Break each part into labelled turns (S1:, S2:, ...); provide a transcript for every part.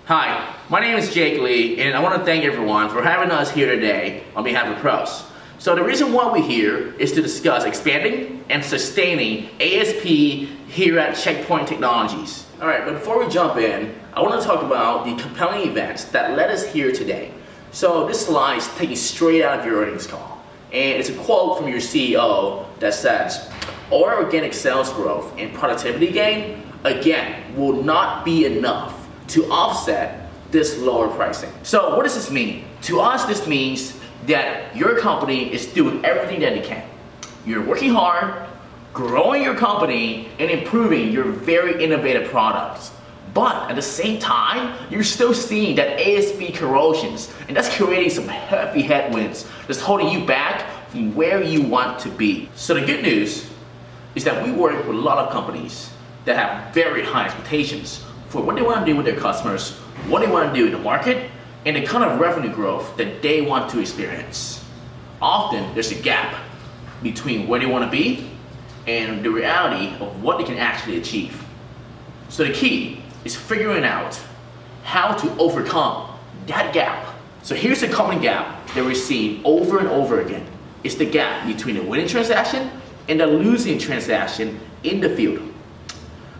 S1: Hi, my name is Jake Lee, and I want to thank everyone for having us here today on behalf of pros. So the reason why we're here is to discuss expanding and sustaining ASP here at Checkpoint Technologies. Alright, but before we jump in, I want to talk about the compelling events that led us here today. So this slide is taken straight out of your earnings call, and it's a quote from your CEO that says, "Our organic sales growth and productivity gain, again, will not be enough to offset this lower pricing." So what does this mean? To us, this means that your company is doing everything that it can. You're working hard, growing your company, and improving your very innovative products. But at the same time, you're still seeing that ASP corrosions, and that's creating some heavy headwinds that's holding you back from where you want to be. So the good news is that we work with a lot of companies that have very high expectations for what they want to do with their customers, what they want to do in the market, and the kind of revenue growth that they want to experience. Often, there's a gap between where they want to be and the reality of what they can actually achieve. So the key is figuring out how to overcome that gap. So here's the common gap that we're seeing over and over again. It's the gap between the winning transaction and the losing transaction in the field.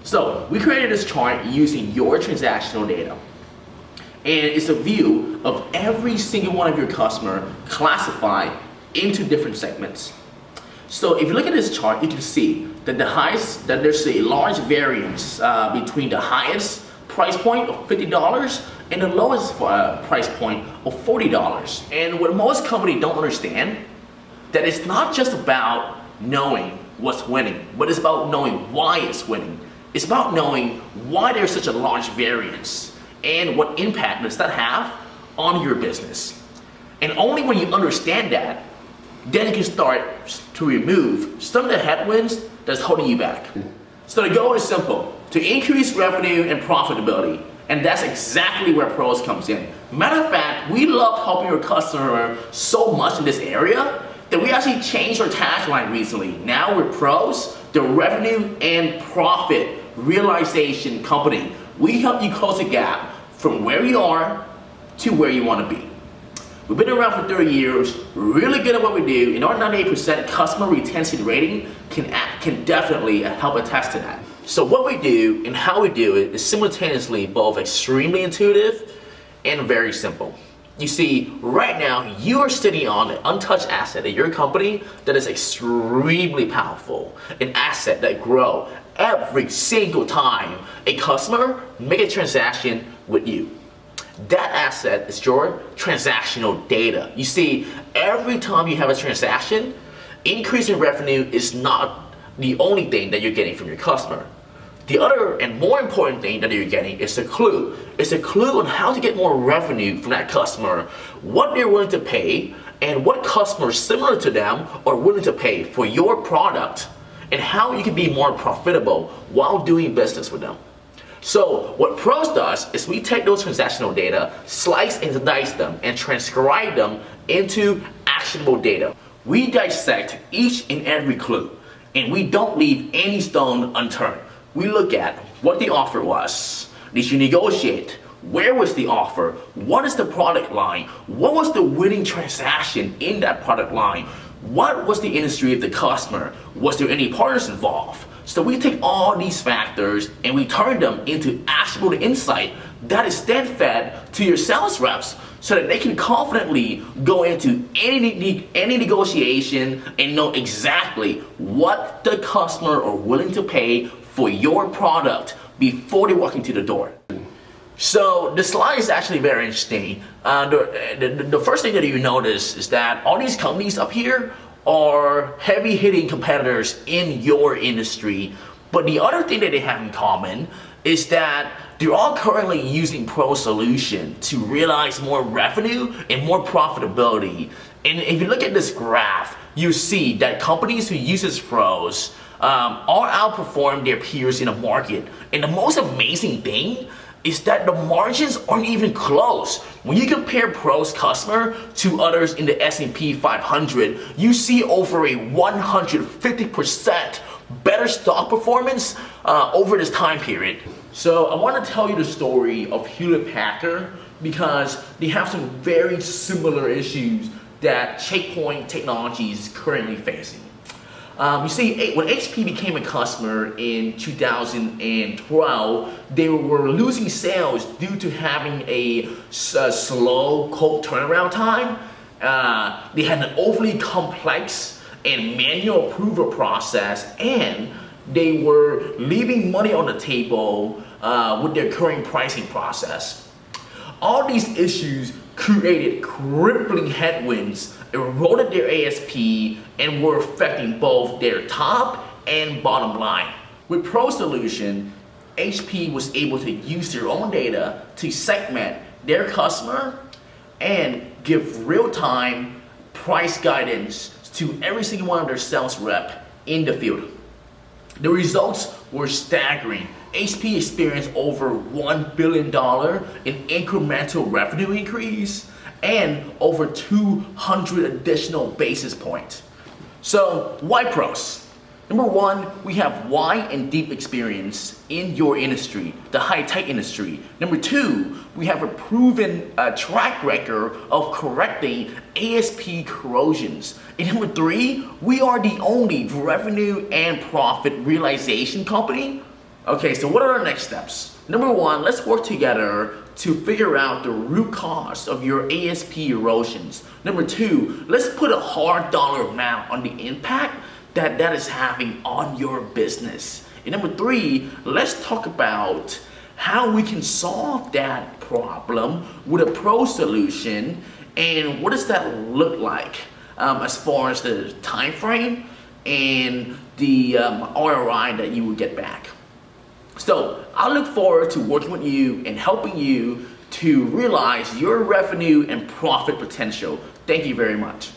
S1: So we created this chart using your transactional data. And it's a view of every single one of your customers classified into different segments. So if you look at this chart, you can see that there's a large variance between the highest price point of $50 and the lowest price point of $40. And what most companies don't understand, that it's not just about knowing what's winning, but it's about knowing why it's winning. It's about knowing why there's such a large variance and what impact does that have on your business. And only when you understand that, then you can start to remove some of the headwinds that's holding you back. So the goal is simple, to increase revenue and profitability. And that's exactly where pros comes in. Matter of fact, we love helping your customer so much in this area that we actually changed our tagline recently. Now we're pros, the revenue and profit realization company. We help you close the gap from where you are to where you want to be. We've been around for 30 years, really good at what we do, and our 98% customer retention rating can definitely help attest to that. So what we do and how we do it is simultaneously both extremely intuitive and very simple. You see, right now, you are sitting on an untouched asset at your company that is extremely powerful, an asset that grows every single time a customer makes a transaction with you. That asset is your transactional data. You see, every time you have a transaction, increase in revenue is not the only thing that you're getting from your customer. The other and more important thing that you're getting is a clue. It's a clue on how to get more revenue from that customer, what they're willing to pay, and what customers similar to them are willing to pay for your product, and how you can be more profitable while doing business with them. So what pros does is we take those transactional data, slice and dice them, and transcribe them into actionable data. We dissect each and every clue, and we don't leave any stone unturned. We look at what the offer was. Did you negotiate? Where was the offer? What is the product line? What was the winning transaction in that product line? What was the industry of the customer? Was there any partners involved? So we take all these factors and we turn them into actionable insight that is then fed to your sales reps so that they can confidently go into any negotiation and know exactly what the customer are willing to pay for your product before they walk into the door. So the slide is actually very interesting. The first thing that you notice is that all these companies up here are heavy hitting competitors in your industry. But the other thing that they have in common is that they're all currently using Pro Solution to realize more revenue and more profitability. And if you look at this graph, you see that companies who use Pros all outperform their peers in the market. And the most amazing thing is that the margins aren't even close. When you compare Pro's customer to others in the S&P 500, you see over a 150% better stock performance over this time period. So I want to tell you the story of Hewlett Packard because they have some very similar issues that Checkpoint Technology is currently facing. You see, when HP became a customer in 2012, they were losing sales due to having a slow code turnaround time. They had an overly complex and manual approval process, and they were leaving money on the table with their current pricing process. All these issues created crippling headwinds, eroded their ASP, and were affecting both their top and bottom line. With Pro Solution, HP was able to use their own data to segment their customer and give real-time price guidance to every single one of their sales rep in the field. The results were staggering. HP experienced over $1 billion in incremental revenue increase and over 200 additional basis points. So why pros? Number one, we have wide and deep experience in your industry, the high-tech industry. Number two, we have a proven track record of correcting ASP corrosions. And number three, we are the only revenue and profit realization company. Okay, so what are our next steps? Number one, let's work together to figure out the root cause of your ASP erosions. Number two, let's put a hard dollar amount on the impact that is having on your business. And number three, let's talk about how we can solve that problem with a pro solution, and what does that look like as far as the time frame and the ROI that you would get back. So I look forward to working with you and helping you to realize your revenue and profit potential. Thank you very much.